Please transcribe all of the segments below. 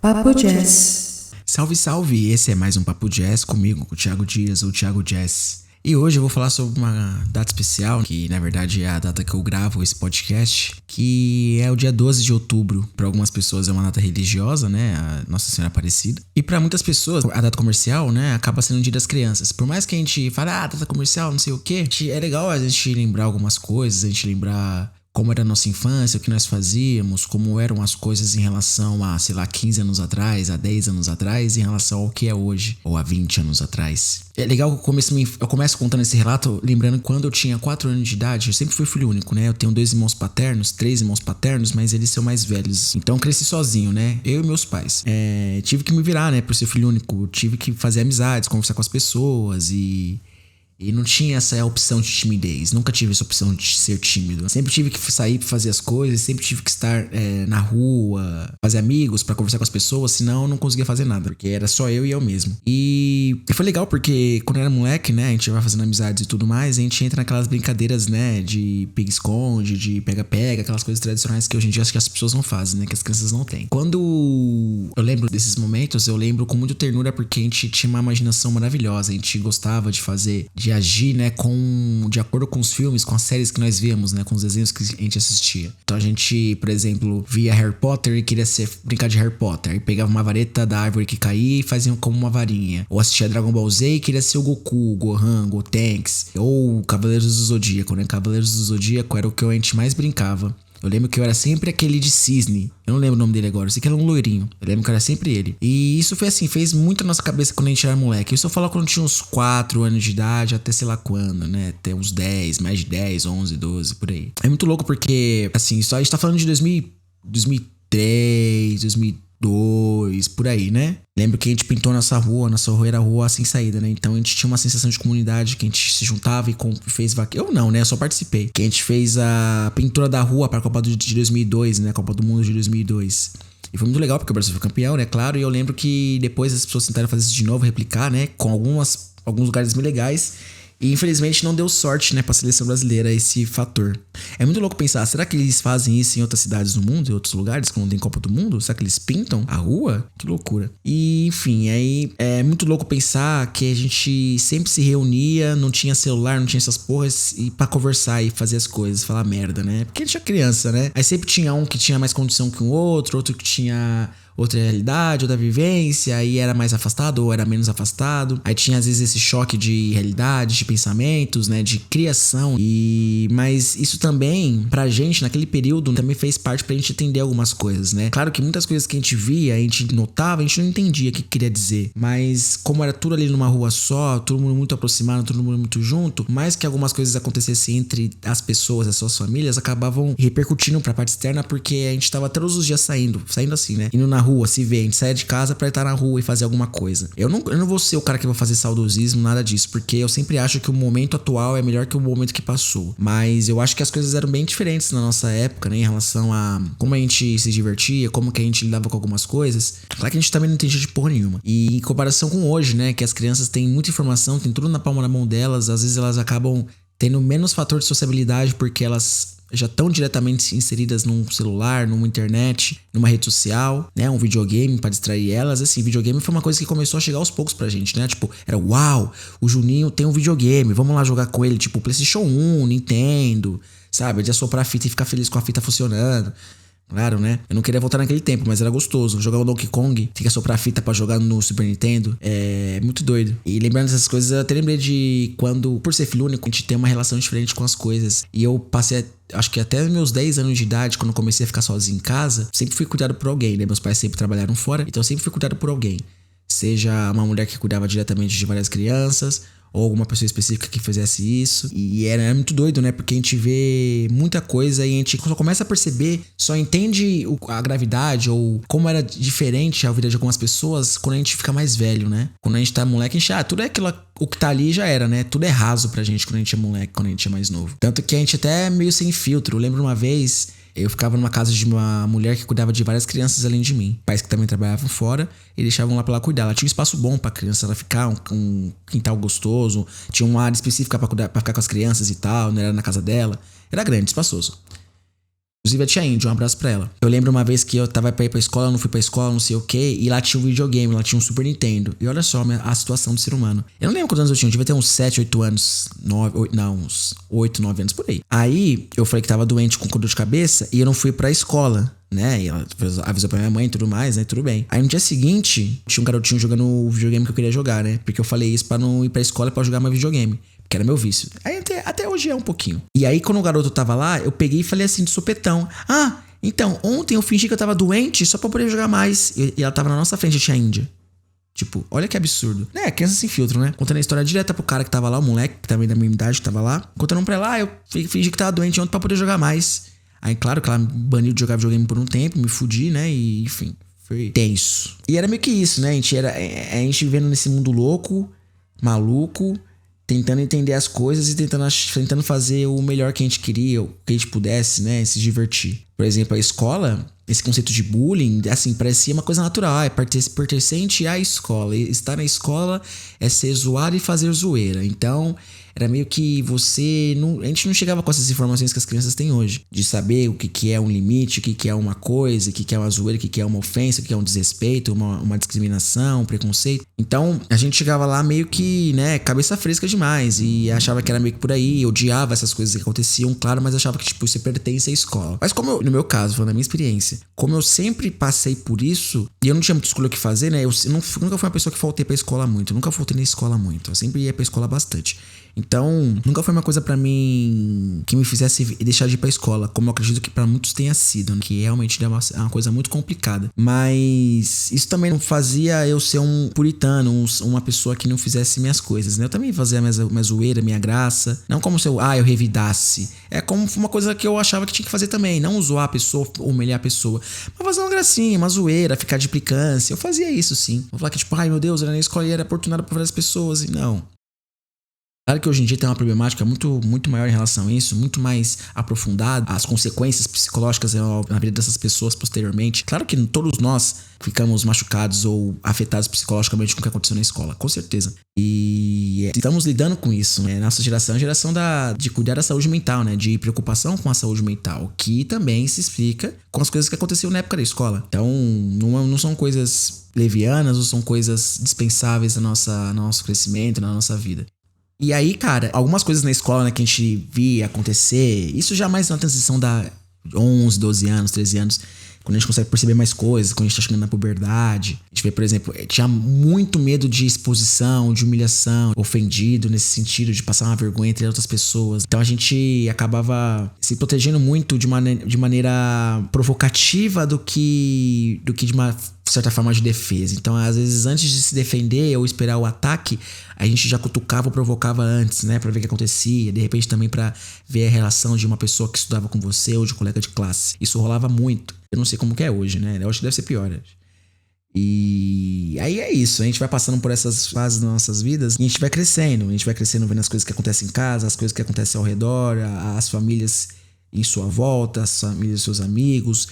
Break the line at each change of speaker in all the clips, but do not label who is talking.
Papo Jazz.
Salve, salve! Esse é mais um Papo Jazz comigo, com o Thiago Dias, ou Thiago Jazz. E hoje eu vou falar sobre uma data especial, que na verdade é a data que eu gravo esse podcast, que é o dia 12 de outubro. Para algumas pessoas é uma data religiosa, né? A Nossa Senhora Aparecida. E para muitas pessoas, a data comercial, né? Acaba sendo o Dia das Crianças. Por mais que a gente fale, data comercial, não sei o quê, é legal a gente lembrar algumas coisas, a gente lembrar como era a nossa infância, o que nós fazíamos, como eram as coisas em relação a, 15 anos atrás, a 10 anos atrás, em relação ao que é hoje, ou a 20 anos atrás. É legal que eu começo contando esse relato, lembrando que quando eu tinha 4 anos de idade, eu sempre fui filho único, né? Eu tenho 3 irmãos paternos, mas eles são mais velhos. Então eu cresci sozinho, né? Eu e meus pais. Tive que me virar, né? Por ser filho único, tive que fazer amizades, conversar com as pessoas e não tinha essa opção de timidez. Nunca tive essa opção de ser tímido. Sempre tive que sair pra fazer as coisas. Sempre tive que estar na rua, fazer amigos pra conversar com as pessoas. Senão eu não conseguia fazer nada. Porque era só eu e eu mesmo. E foi legal porque quando eu era moleque, né? A gente vai fazendo amizades e tudo mais. A gente entra naquelas brincadeiras, né? De pique-esconde, de pega-pega. Aquelas coisas tradicionais que hoje em dia acho que as pessoas não fazem, né? Que as crianças não têm. Quando eu lembro desses momentos, eu lembro com muita ternura porque a gente tinha uma imaginação maravilhosa. A gente gostava de fazer, de agir, né, de acordo com os filmes, com as séries que nós víamos, né, com os desenhos que a gente assistia. Então a gente, por exemplo, via Harry Potter e queria brincar de Harry Potter. Aí pegava uma vareta da árvore que caía e fazia como uma varinha. Ou assistia Dragon Ball Z e queria ser o Goku, o Gohan, o Gotenks. Ou Cavaleiros do Zodíaco, né? Cavaleiros do Zodíaco era o que a gente mais brincava. Eu lembro que eu era sempre aquele de cisne. Eu não lembro o nome dele agora. Eu sei que era um loirinho. Eu lembro que era sempre ele. E isso foi assim, fez muito na nossa cabeça quando a gente era moleque. Isso eu falo quando eu tinha uns 4 anos de idade, até sei lá quando, né? Até uns 10, mais de 10, 11, 12, por aí. É muito louco porque, assim, só a gente tá falando de 2003, 2002, por aí, né? Lembro que a gente pintou nossa rua era a rua sem saída, né? Então a gente tinha uma sensação de comunidade que a gente se juntava e fez Eu não, né? Eu só participei. Que a gente fez a pintura da rua para a Copa de 2002, né? A Copa do Mundo de 2002. E foi muito legal porque o Brasil foi campeão, né? Claro, e eu lembro que depois as pessoas tentaram fazer isso de novo, replicar, né? Com alguns lugares bem legais. E infelizmente não deu sorte, né, pra seleção brasileira esse fator. É muito louco pensar, será que eles fazem isso em outras cidades do mundo, em outros lugares, quando tem Copa do Mundo? Será que eles pintam a rua? Que loucura. E, enfim, aí é muito louco pensar que a gente sempre se reunia, não tinha celular, não tinha essas porras, e pra conversar e fazer as coisas, falar merda, né? Porque a gente é criança, né? Aí sempre tinha um que tinha mais condição que o outro que tinha outra realidade, outra vivência, aí era mais afastado ou era menos afastado. Aí tinha às vezes esse choque de realidade, de pensamentos, né, de criação. Mas isso também, pra gente, naquele período, também fez parte pra gente entender algumas coisas, né? Claro que muitas coisas que a gente via, a gente notava, a gente não entendia o que queria dizer. Mas como era tudo ali numa rua só, todo mundo muito aproximado, todo mundo muito junto, mais que algumas coisas acontecessem entre as pessoas, as suas famílias, acabavam repercutindo pra parte externa, porque a gente tava todos os dias saindo assim, né? Indo na rua, se vê, a gente sai de casa pra estar na rua e fazer alguma coisa. Eu não vou ser o cara que vai fazer saudosismo, nada disso, porque eu sempre acho que o momento atual é melhor que o momento que passou. Mas eu acho que as coisas eram bem diferentes na nossa época, né, em relação a como a gente se divertia, como que a gente lidava com algumas coisas. Claro que a gente também não entendia de porra nenhuma. E em comparação com hoje, né, que as crianças têm muita informação, tem tudo na palma da mão delas, às vezes elas acabam tendo menos fator de sociabilidade porque elas já estão diretamente inseridas num celular, numa internet, numa rede social, né? Um videogame pra distrair elas. Assim, videogame foi uma coisa que começou a chegar aos poucos pra gente, né? Tipo, era uau, o Juninho tem um videogame, vamos lá jogar com ele. Tipo, PlayStation 1, Nintendo, sabe? De assoprar a fita e ficar feliz com a fita funcionando. Claro, né? Eu não queria voltar naquele tempo, mas era gostoso. Jogar o Donkey Kong, tem que assoprar a fita pra jogar no Super Nintendo. É muito doido. E lembrando dessas coisas, eu até lembrei de quando, por ser filho único, a gente tem uma relação diferente com as coisas. E eu passei, acho que até meus 10 anos de idade, quando eu comecei a ficar sozinho em casa, sempre fui cuidado por alguém, né? Meus pais sempre trabalharam fora, então eu sempre fui cuidado por alguém. Seja uma mulher que cuidava diretamente de várias crianças, ou alguma pessoa específica que fizesse isso. E era muito doido, né? Porque a gente vê muita coisa e a gente só começa a perceber, só entende a gravidade ou como era diferente a vida de algumas pessoas quando a gente fica mais velho, né? Quando a gente tá moleque, a gente, tudo é aquilo, o que tá ali já era, né? Tudo é raso pra gente quando a gente é moleque, quando a gente é mais novo. Tanto que a gente até é meio sem filtro. Eu lembro uma vez, eu ficava numa casa de uma mulher que cuidava de várias crianças além de mim. Pais que também trabalhavam fora e deixavam lá pra ela cuidar. Ela tinha um espaço bom pra criança ela ficar, um quintal gostoso. Tinha uma área específica pra ficar com as crianças e tal, não era na casa dela. Era grande, espaçoso. Inclusive a tia Indy, um abraço pra ela. Eu lembro uma vez que eu tava pra ir pra escola, eu não fui pra escola, não sei o que, e lá tinha um videogame, lá tinha um Super Nintendo. E olha só a situação do ser humano. Eu não lembro quantos anos eu tinha, eu devia ter uns 7, 8 anos, 9, 8, não, uns 8, 9 anos por aí. Aí eu falei que tava doente com dor de cabeça e eu não fui pra escola, né? E ela avisou pra minha mãe e tudo mais, né? Tudo bem. Aí no dia seguinte, tinha um garotinho jogando o videogame que eu queria jogar, né? Porque eu falei isso pra não ir pra escola e pra jogar meu videogame. Que era meu vício. Aí até hoje é um pouquinho. E aí, quando o garoto tava lá, eu peguei e falei assim, de sopetão. Ah, então, ontem eu fingi que eu tava doente só pra poder jogar mais. E ela tava na nossa frente, a tia Índia. Tipo, olha que absurdo. É, criança sem filtro, né? Contando a história direta pro cara que tava lá, o moleque, que também da minha idade, que tava lá. Contando pra ela, eu fingi que tava doente ontem pra poder jogar mais. Aí, claro que ela me baniu de jogar videogame por um tempo, me fudi, né? E, enfim, foi tenso. E era meio que isso, né? A gente vivendo nesse mundo louco, maluco, tentando entender as coisas e tentando fazer o melhor que a gente queria, o que a gente pudesse, né? Se divertir. Por exemplo, a escola, esse conceito de bullying, assim, parecia uma coisa natural. É pertencente à escola. E estar na escola é ser zoado e fazer zoeira. Então, era meio que a gente não chegava com essas informações que as crianças têm hoje. De saber o que é um limite, o que é uma coisa, o que é uma zoeira, o que é uma ofensa, o que é um desrespeito, uma discriminação, um preconceito. Então, a gente chegava lá meio que, né, cabeça fresca demais. E achava que era meio que por aí. Odiava essas coisas que aconteciam, claro, mas achava que, tipo, isso pertence à escola. Mas como no meu caso, falando da minha experiência, como eu sempre passei por isso, e eu não tinha muita escolha o que fazer, né? Eu nunca fui uma pessoa que faltei pra escola muito. Eu nunca faltei na escola muito. Eu sempre ia pra escola bastante. Então, nunca foi uma coisa pra mim que me fizesse deixar de ir pra escola, como eu acredito que pra muitos tenha sido, né? Que realmente é uma coisa muito complicada. Mas isso também não fazia eu ser um puritano, uma pessoa que não fizesse minhas coisas, né? Eu também fazia minha zoeira, minha graça. Não como se eu revidasse. É como uma coisa que eu achava que tinha que fazer também. Não zoar a pessoa, humilhar a pessoa. Mas fazer uma gracinha, uma zoeira, ficar de implicância. Eu fazia isso, sim. Vou falar que, tipo, ai meu Deus, era na escola e era oportunidade pra várias pessoas. E não. Claro que hoje em dia tem uma problemática muito, muito maior em relação a isso, muito mais aprofundada, as consequências psicológicas na vida dessas pessoas posteriormente. Claro que todos nós ficamos machucados ou afetados psicologicamente com o que aconteceu na escola, com certeza. E estamos lidando com isso, né? Nossa geração é a geração de cuidar da saúde mental, né? De preocupação com a saúde mental, que também se explica com as coisas que aconteciam na época da escola. Então, não são coisas levianas ou são coisas dispensáveis no nosso crescimento, na nossa vida. E aí, cara, algumas coisas na escola, né, que a gente via acontecer, isso já mais na transição da 11, 12 anos, 13 anos, quando a gente consegue perceber mais coisas, quando a gente tá chegando na puberdade. A gente vê, por exemplo, tinha muito medo de exposição, de humilhação, ofendido nesse sentido, de passar uma vergonha entre outras pessoas. Então a gente acabava se protegendo muito de maneira provocativa do que de uma certa forma de defesa. Então, às vezes, antes de se defender ou esperar o ataque, a gente já cutucava ou provocava antes, né? Pra ver o que acontecia. De repente, também pra ver a relação de uma pessoa que estudava com você ou de colega de classe. Isso rolava muito. Eu não sei como que é hoje, né? Eu acho que deve ser pior. E aí é isso. A gente vai passando por essas fases das nossas vidas e a gente vai crescendo. A gente vai crescendo vendo as coisas que acontecem em casa, as coisas que acontecem ao redor, as famílias em sua volta, as famílias dos seus amigos,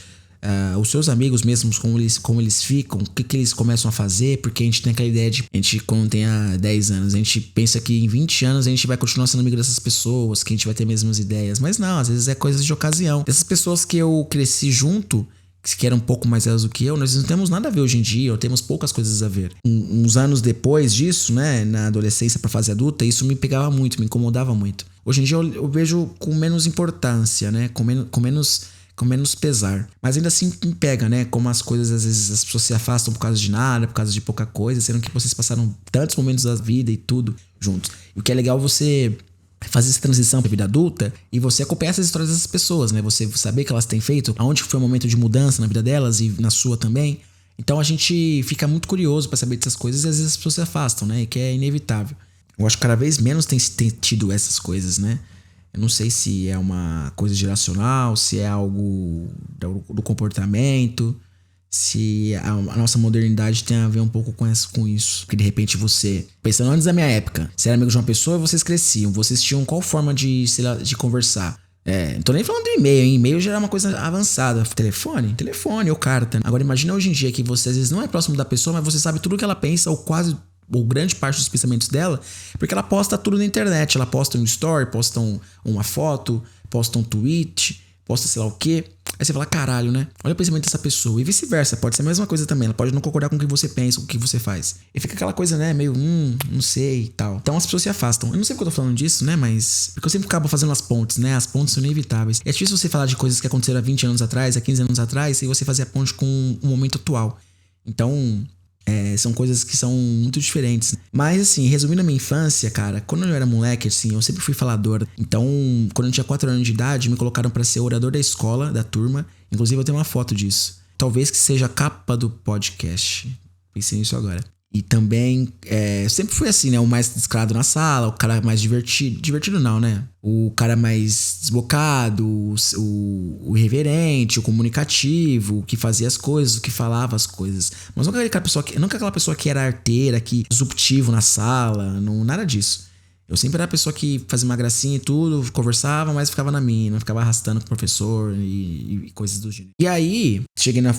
os seus amigos mesmos, como eles ficam, o que eles começam a fazer, porque a gente tem aquela ideia a gente quando tem 10 anos, a gente pensa que em 20 anos a gente vai continuar sendo amigo dessas pessoas, que a gente vai ter as mesmas ideias, mas não, às vezes é coisas de ocasião. Essas pessoas que eu cresci junto, que eram um pouco mais velhas do que eu, nós não temos nada a ver hoje em dia, ou temos poucas coisas a ver. Uns anos depois disso, né, na adolescência pra fase adulta, isso me pegava muito, me incomodava muito. Hoje em dia eu vejo com menos importância, né, com menos pesar. Mas ainda assim me pega, né? Como as coisas, às vezes, as pessoas se afastam por causa de nada, por causa de pouca coisa, sendo que vocês passaram tantos momentos da vida e tudo juntos. E o que é legal você fazer essa transição pra vida adulta e você acompanhar essas histórias dessas pessoas, né? Você saber que elas têm feito, aonde foi o momento de mudança na vida delas e na sua também. Então a gente fica muito curioso pra saber dessas coisas e às vezes as pessoas se afastam, né? E que é inevitável. Eu acho que cada vez menos tem tido essas coisas, né? Eu não sei se é uma coisa geracional, se é algo do comportamento, se a nossa modernidade tem a ver um pouco com isso. Porque de repente você, pensando antes da minha época, você era amigo de uma pessoa e vocês cresciam. Vocês tinham qual forma de conversar? Não tô nem falando do e-mail, hein? E-mail já era uma coisa avançada. Telefone ou carta. Agora imagina hoje em dia que você às vezes não é próximo da pessoa, mas você sabe tudo o que ela pensa ou quase... ou grande parte dos pensamentos dela, porque ela posta tudo na internet. Ela posta um story, posta uma foto, posta um tweet, posta sei lá o quê. Aí você fala, caralho, né? Olha o pensamento dessa pessoa. E vice-versa, pode ser a mesma coisa também. Ela pode não concordar com o que você pensa, com o que você faz. E fica aquela coisa, né? Meio, não sei e tal. Então as pessoas se afastam. Eu não sei porque eu tô falando disso, né? Mas porque eu sempre acabo fazendo as pontes, né? As pontes são inevitáveis. É difícil você falar de coisas que aconteceram há 20 anos atrás, há 15 anos atrás, e você fazer a ponte com o momento atual. Então, são coisas que são muito diferentes. Mas, assim, resumindo a minha infância, cara, quando eu era moleque, assim, eu sempre fui falador. Então, quando eu tinha 4 anos de idade, me colocaram pra ser orador da escola, da turma. Inclusive, eu tenho uma foto disso. Talvez que seja a capa do podcast. Pensei nisso agora. E também, eu sempre fui assim, né? O mais descarado na sala, o cara mais divertido. Divertido não, né? O cara mais desbocado, o irreverente, o comunicativo, o que fazia as coisas, o que falava as coisas. Mas nunca aquela pessoa que era arteira, que disruptivo na sala, não, nada disso. Eu sempre era a pessoa que fazia uma gracinha e tudo, conversava, mas ficava na minha, não ficava arrastando com o professor e coisas do gênero. E aí, cheguei no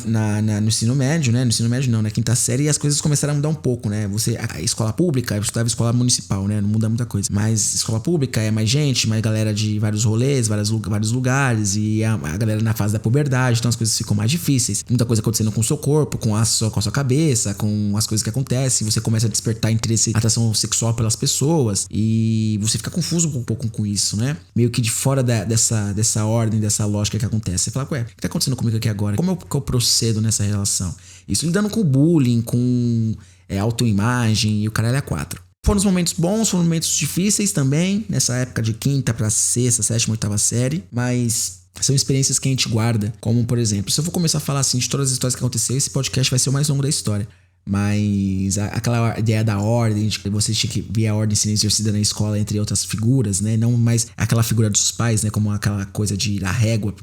ensino médio, né? No ensino médio não, na quinta série, e as coisas começaram a mudar um pouco, né? A escola pública, eu estudava escola municipal, né? Não muda muita coisa. Mas escola pública é mais gente, mais galera de vários rolês, vários lugares, e a galera na fase da puberdade, então as coisas ficam mais difíceis. Muita coisa acontecendo com o seu corpo, com a sua cabeça, com as coisas que acontecem, você começa a despertar interesse, atração sexual pelas pessoas, e você fica confuso um pouco com isso, né? Meio que de fora dessa ordem, dessa lógica que acontece. Você fala, ué, o que tá acontecendo comigo aqui agora? Como eu procedo nessa relação? Isso lidando com bullying, com autoimagem e o caralho é 4. Foram os momentos bons, foram momentos difíceis também, nessa época de quinta pra sexta, sétima, oitava série, mas são experiências que a gente guarda, como por exemplo, se eu for começar a falar assim de todas as histórias que aconteceram, esse podcast vai ser o mais longo da história. Mas aquela ideia da ordem, de que você tinha que ver a ordem sendo exercida na escola entre outras figuras, né? Não mais aquela figura dos pais, né? Como aquela coisa da régua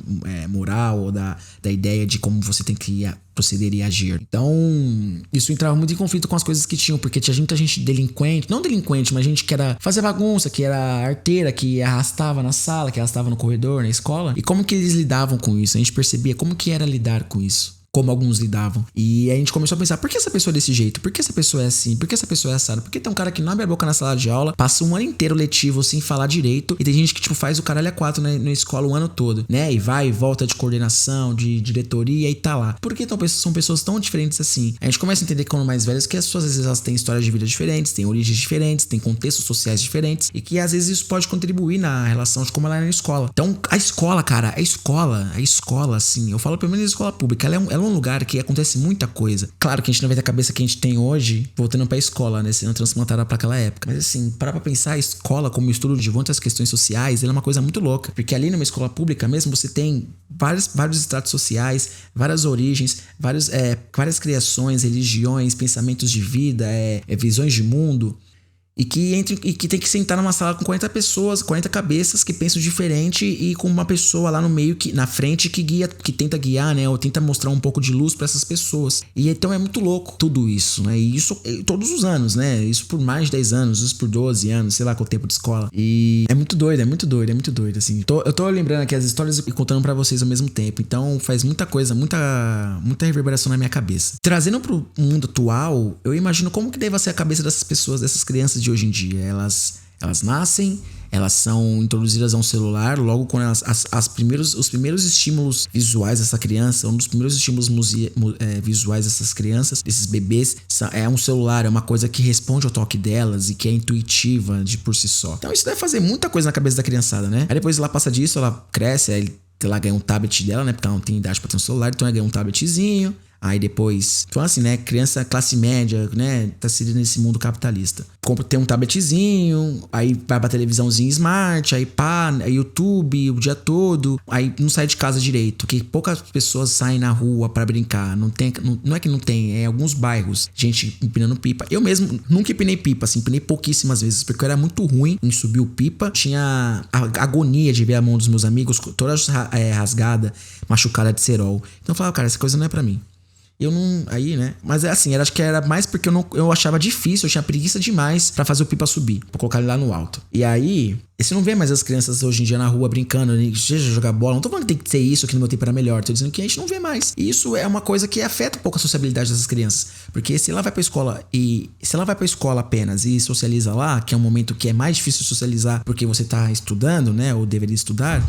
moral ou da ideia de como você tem que proceder e agir. Então, isso entrava muito em conflito com as coisas que tinham, porque tinha muita gente delinquente, não delinquente, mas gente que era fazer bagunça, que era arteira, que arrastava na sala, que arrastava no corredor, na escola. E como que eles lidavam com isso? A gente percebia como que era lidar com isso. Como alguns lidavam. E a gente começou a pensar, por que essa pessoa é desse jeito? Por que essa pessoa é assim? Por que essa pessoa é assada? Por que tem um cara que não abre a boca na sala de aula, passa um ano inteiro letivo sem falar direito, e tem gente que tipo faz o caralho a 4 na escola o ano todo, né? E vai e volta de coordenação, de diretoria e tá lá. Por que são pessoas tão diferentes assim? A gente começa a entender quando mais velhos que as pessoas às vezes elas têm histórias de vida diferentes, têm origens diferentes, têm contextos sociais diferentes, e que às vezes isso pode contribuir na relação de como ela é na escola. Então, a escola, cara, a escola, assim, eu falo pelo menos a escola pública, ela é um lugar que acontece muita coisa. Claro que a gente não vai ter a cabeça que a gente tem hoje voltando pra escola, né? Sendo transplantada pra aquela época. Mas assim, parar pra pensar, a escola como estudo de muitas questões sociais, ela é uma coisa muito louca. Porque ali numa escola pública mesmo, você tem vários estratos sociais, várias origens, várias criações, religiões, pensamentos de vida, visões de mundo. E que tem que sentar numa sala com 40 pessoas, 40 cabeças que pensam diferente e com uma pessoa lá no meio, na frente, que tenta guiar, né? Ou tenta mostrar um pouco de luz pra essas pessoas. E então é muito louco tudo isso, né? E isso todos os anos, né? Isso por mais de 10 anos, isso por 12 anos, sei lá qual tempo de escola. E é muito doido, assim. Eu tô lembrando aqui as histórias e contando pra vocês ao mesmo tempo. Então faz muita coisa, muita reverberação na minha cabeça. Trazendo pro mundo atual, eu imagino como que deve ser a cabeça dessas pessoas, dessas crianças de hoje em dia. Elas nascem, elas são introduzidas a um celular logo quando os primeiros estímulos visuais dessa criança, um dos primeiros estímulos visuais dessas crianças, desses bebês, é um celular, é uma coisa que responde ao toque delas e que é intuitiva de por si só. Então isso deve fazer muita coisa na cabeça da criançada, né? Aí depois ela passa disso, ela cresce, aí ela ganha um tablet dela, né? Porque ela não tem idade pra ter um celular, então ela ganha um tabletzinho. Aí depois, então assim, né, criança classe média, né, tá inserido nesse mundo capitalista. Tem um tabletzinho, aí vai pra televisãozinha smart, aí pá, YouTube o dia todo, aí não sai de casa direito, porque poucas pessoas saem na rua pra brincar, não é que não tem, é alguns bairros, gente empinando pipa. Eu mesmo nunca empinei pipa, assim, empinei pouquíssimas vezes, porque eu era muito ruim em subir o pipa, tinha a agonia de ver a mão dos meus amigos toda rasgada, machucada de cerol. Então eu falava, cara, essa coisa não é pra mim. Eu não... Aí, né? Mas assim, acho que era mais porque eu achava difícil, eu tinha preguiça demais pra fazer o pipa subir, pra colocar ele lá no alto. E aí, E você não vê mais as crianças hoje em dia na rua brincando, seja jogar bola. Não tô falando que tem que ser isso, que no meu tempo era melhor. Tô dizendo que a gente não vê mais. E isso é uma coisa que afeta um pouco a sociabilidade dessas crianças. Porque se ela vai pra escola apenas e socializa lá, que é um momento que é mais difícil socializar porque você tá estudando, né? Ou deveria estudar.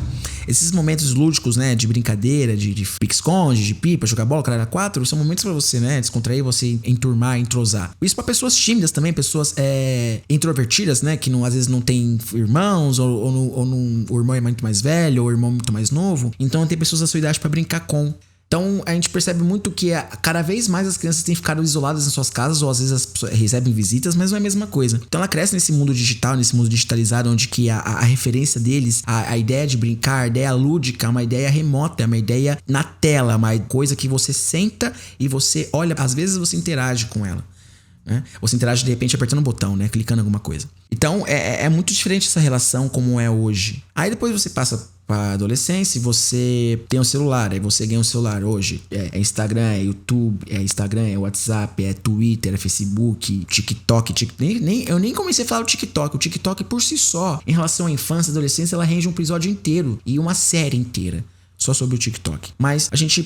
Esses momentos lúdicos, né? De brincadeira, de pique-esconde, de pipa, jogar bola, caralho, 4, são momentos pra você, né? Descontrair, você enturmar, entrosar. Isso pra pessoas tímidas também, pessoas introvertidas, né? Que às vezes não tem irmãos, o irmão é muito mais velho, ou o irmão é muito mais novo. Então tem pessoas da sua idade pra brincar com. Então a gente percebe muito que cada vez mais as crianças têm ficado isoladas em suas casas, ou às vezes as pessoas recebem visitas, mas não é a mesma coisa. Então ela cresce nesse mundo digital, nesse mundo digitalizado, onde que a referência deles, a ideia de brincar, a ideia lúdica, é uma ideia remota, é uma ideia na tela, uma coisa que você senta e você olha, às vezes você interage com ela. Né? Você interage de repente apertando um botão, né? Clicando em alguma coisa. Então é muito diferente essa relação como é hoje. Aí depois você passa pra adolescência e você tem um celular. Aí você ganha um celular hoje. É Instagram, é YouTube, é Instagram, é WhatsApp, é Twitter, é Facebook, TikTok. Eu nem comecei a falar do TikTok. O TikTok por si só, em relação à infância e adolescência, ela rende um episódio inteiro e uma série inteira. Só sobre o TikTok. Mas a gente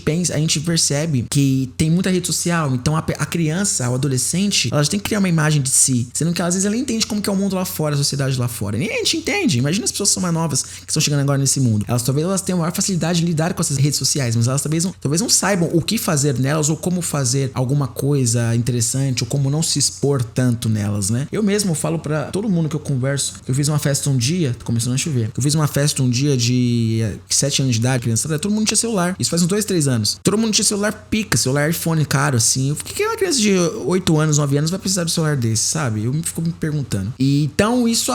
percebe que tem muita rede social. Então a criança, o adolescente, ela tem que criar uma imagem de si. Sendo que às vezes ela nem entende como que é o mundo lá fora, a sociedade lá fora. Nem a gente entende. Imagina as pessoas que são mais novas, que estão chegando agora nesse mundo. Talvez elas tenham maior facilidade de lidar com essas redes sociais, mas elas talvez não saibam o que fazer nelas, ou como fazer alguma coisa interessante, ou como não se expor tanto nelas, né? Eu mesmo falo pra todo mundo que eu converso, que eu fiz uma festa um dia, começando a chover, eu fiz uma festa um dia de 7 anos de idade, criança, todo mundo tinha celular. Isso faz uns 2, 3 anos. Todo mundo tinha celular pica, celular iPhone caro, assim. Por que uma criança de 8 anos, 9 anos vai precisar de um celular desse, sabe? Eu fico me perguntando. E então isso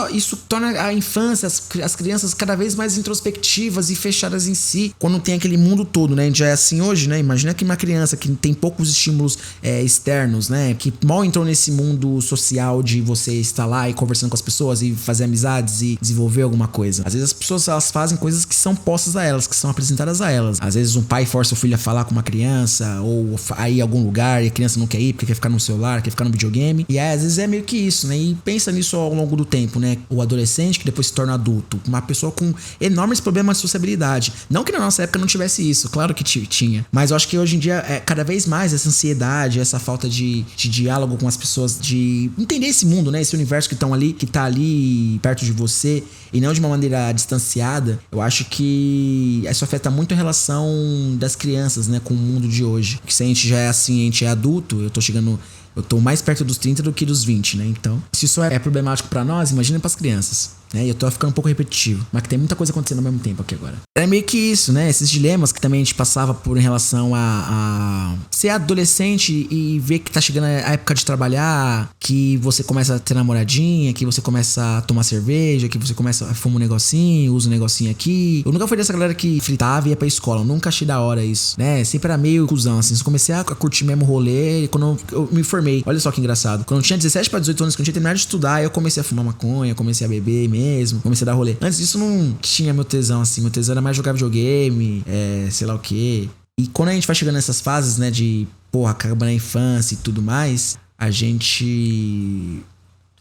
torna a infância, as crianças cada vez mais introspectivas e fechadas em si, quando tem aquele mundo todo, né? A gente já é assim hoje, né? Imagina que uma criança que tem poucos estímulos externos, né? Que mal entrou nesse mundo social de você estar lá e conversando com as pessoas e fazer amizades e desenvolver alguma coisa. Às vezes as pessoas, elas fazem coisas que são postas a elas, que são apresentadas a elas. Às vezes um pai força o filho a falar com uma criança, ou a ir a algum lugar e a criança não quer ir porque quer ficar no celular, quer ficar no videogame. E às vezes é meio que isso, né? E pensa nisso ao longo do tempo, né? O adolescente que depois se torna adulto, uma pessoa com enormes problemas de sociabilidade. Não que na nossa época não tivesse isso, claro que tinha. Mas eu acho que hoje em dia cada vez mais essa ansiedade, essa falta de diálogo com as pessoas, de entender esse mundo, né? Esse universo que tá ali perto de você, e não de uma maneira distanciada. Eu acho que isso afeta muito a relação das crianças, né, com o mundo de hoje. Porque se a gente já é assim, a gente é adulto, eu tô mais perto dos 30 do que dos 20, né? Então, se isso é problemático pra nós, imagina pras crianças. E eu tô ficando um pouco repetitivo, mas que tem muita coisa acontecendo ao mesmo tempo aqui agora. É meio que isso, né? Esses dilemas que também a gente passava por em relação a ser adolescente e ver que tá chegando a época de trabalhar, que você começa a ter namoradinha, que você começa a tomar cerveja, que você começa a fumar um negocinho, usa um negocinho aqui. Eu nunca fui dessa galera que fritava e ia pra escola. Eu nunca achei da hora isso, né? Sempre era meio cuzão, assim. Eu comecei a curtir mesmo o rolê quando eu me formei. Olha só que engraçado. Quando eu tinha 17 pra 18 anos, quando eu tinha terminado de estudar, eu comecei a fumar maconha, comecei a beber mesmo, comecei a dar rolê. Antes disso não tinha meu tesão, assim. Meu tesão era mais jogar videogame, sei lá o quê. E quando a gente vai chegando nessas fases, né, de, porra, acaba na infância e tudo mais, a gente...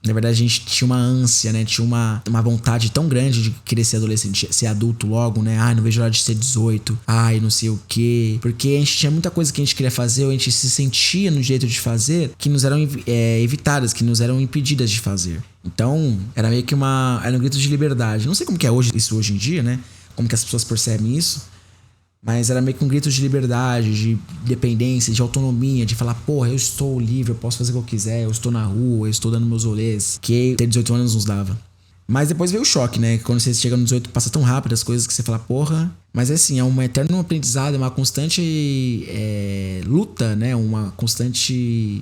Na verdade, a gente tinha uma ânsia, né? Tinha uma vontade tão grande de querer ser adolescente, ser adulto logo, né? Ai, não vejo a hora de ser 18. Ai, não sei o quê. Porque a gente tinha muita coisa que a gente queria fazer, ou a gente se sentia no jeito de fazer, que nos eram evitadas, que nos eram impedidas de fazer. Então, era meio que era um grito de liberdade. Não sei como que é isso hoje em dia, né? Como que as pessoas percebem isso. Mas era meio que um grito de liberdade, de dependência, de autonomia, de falar, porra, eu estou livre, eu posso fazer o que eu quiser, eu estou na rua, eu estou dando meus rolês, que ter 18 anos nos dava. Mas depois veio o choque, né? Quando você chega no 18, passa tão rápido as coisas que você fala, porra. Mas é assim, é um eterno aprendizado, é uma constante luta, né? Uma constante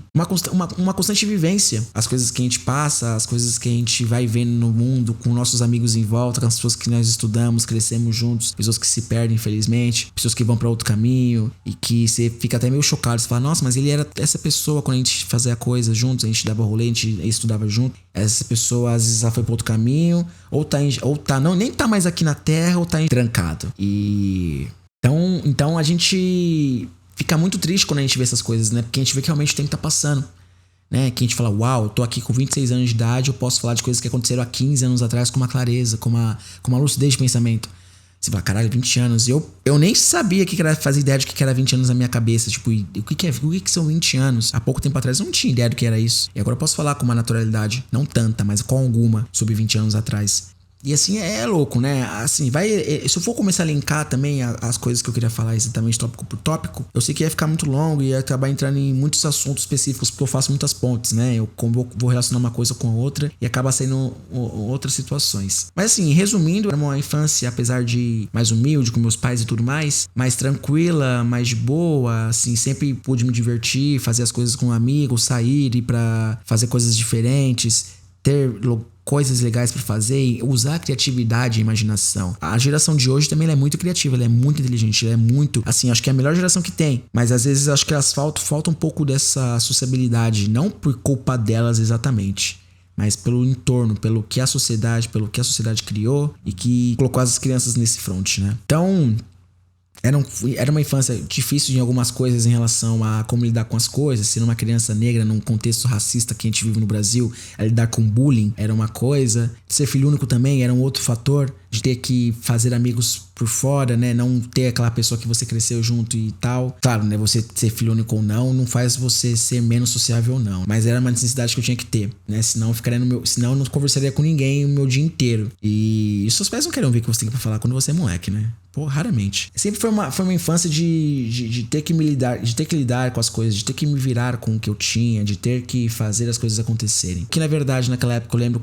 vivência. As coisas que a gente passa, as coisas que a gente vai vendo no mundo, com nossos amigos em volta, com as pessoas que nós estudamos, crescemos juntos, pessoas que se perdem, infelizmente, pessoas que vão para outro caminho e que você fica até meio chocado. Você fala, nossa, mas ele era essa pessoa quando a gente fazia coisas juntos, a gente dava rolê, a gente estudava junto. Essa pessoa, às vezes, ela foi para outro caminho, nem tá mais aqui na Terra, ou tá trancado. Então a gente fica muito triste quando a gente vê essas coisas, né? Porque a gente vê que realmente o tempo tá passando. né? Que a gente fala, uau, eu tô aqui com 26 anos de idade, eu posso falar de coisas que aconteceram há 15 anos atrás com uma clareza, com uma lucidez de pensamento. Você fala, caralho, 20 anos. Eu nem sabia que era fazer ideia de que era 20 anos na minha cabeça. Tipo, o que são 20 anos? Há pouco tempo atrás eu não tinha ideia do que era isso. E agora eu posso falar com uma naturalidade, não tanta, mas com alguma, sobre 20 anos atrás. E assim, é louco, né? Assim, se eu for começar a linkar também as coisas que eu queria falar exatamente tópico por tópico, eu sei que ia ficar muito longo e ia acabar entrando em muitos assuntos específicos, porque eu faço muitas pontes, né? Eu vou relacionar uma coisa com a outra e acaba saindo outras situações. Mas assim, resumindo, era uma infância, apesar de mais humilde, com meus pais e tudo mais tranquila, mais de boa, assim, sempre pude me divertir, fazer as coisas com amigos, sair, ir pra fazer coisas diferentes, ter coisas legais pra fazer, usar a criatividade e imaginação. A geração de hoje também ela é muito criativa, ela é muito inteligente, ela é muito, assim, acho que é a melhor geração que tem, mas às vezes acho que elas falta um pouco dessa sociabilidade, não por culpa delas exatamente, mas pelo entorno, pelo que a sociedade criou e que colocou as crianças nesse front, né? Então, era uma infância difícil em algumas coisas em relação a como lidar com as coisas. Ser uma criança negra num contexto racista que a gente vive no Brasil, lidar com bullying era uma coisa. Ser filho único também era um outro fator. De ter que fazer amigos por fora, né? Não ter aquela pessoa que você cresceu junto e tal. Claro, né? Você ser filho único ou não faz você ser menos sociável ou não. Mas era uma necessidade que eu tinha que ter, né? Senão eu não conversaria com ninguém o meu dia inteiro. E seus pais não querem ouvir o que você tem pra falar quando você é moleque, né? Pô, raramente. Sempre foi uma infância de ter que lidar com as coisas, de ter que me virar com o que eu tinha, de ter que fazer as coisas acontecerem. Que na verdade, naquela época eu lembro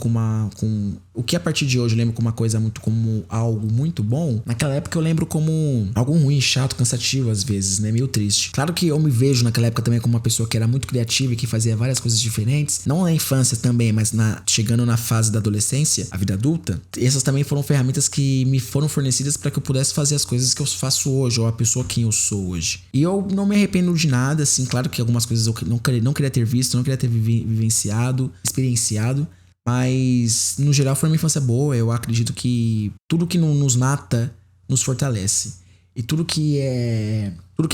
o que a partir de hoje eu lembro como uma coisa muito como algo muito bom, naquela época eu lembro como algo ruim, chato, cansativo às vezes, né? Meio triste. Claro que eu me vejo naquela época também como uma pessoa que era muito criativa e que fazia várias coisas diferentes, não na infância também, mas chegando na fase da adolescência, a vida adulta. Essas também foram ferramentas que me foram fornecidas para que eu pudesse fazer as coisas que eu faço hoje, ou a pessoa quem eu sou hoje. E eu não me arrependo de nada, assim, claro que algumas coisas eu não queria ter visto, não queria ter vivenciado, experienciado, mas no geral foi uma infância boa. Eu acredito que tudo que não nos mata nos fortalece. E tudo que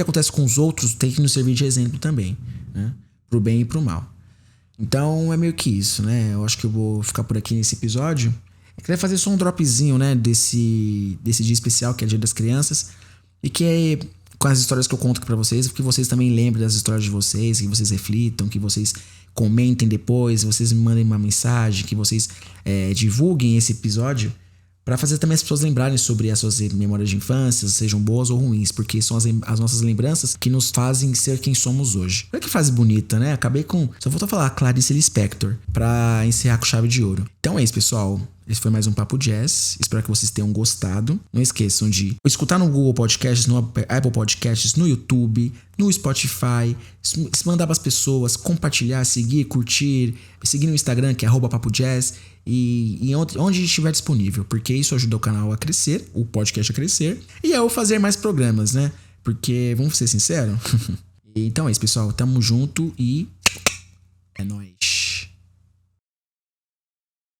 acontece com os outros tem que nos servir de exemplo também, né? Pro bem e pro mal. Então é meio que isso, né? Eu acho que eu vou ficar por aqui nesse episódio. Eu queria fazer só um dropzinho, né? Desse dia especial que é Dia das Crianças. E que é com as histórias que eu conto aqui pra vocês, que vocês também lembrem das histórias de vocês, que vocês reflitam, que vocês comentem depois, vocês me mandem uma mensagem, que vocês divulguem esse episódio para fazer também as pessoas lembrarem sobre as suas memórias de infância, sejam boas ou ruins, porque são as nossas lembranças que nos fazem ser quem somos hoje. Olha que frase bonita, né? Acabei com... Só falta falar Clarice Lispector pra encerrar com chave de ouro. Então é isso, pessoal. Esse foi mais um Papo Jazz. Espero que vocês tenham gostado. Não esqueçam de escutar no Google Podcasts, no Apple Podcasts, no YouTube, no Spotify, mandar pras pessoas, compartilhar, seguir, curtir, seguir no Instagram, que é @Papo Jazz, e onde estiver disponível, porque isso ajuda o canal a crescer, o podcast a crescer, e eu fazer mais programas, né? Porque, vamos ser sinceros? Então é isso, pessoal. Tamo junto e é nóis.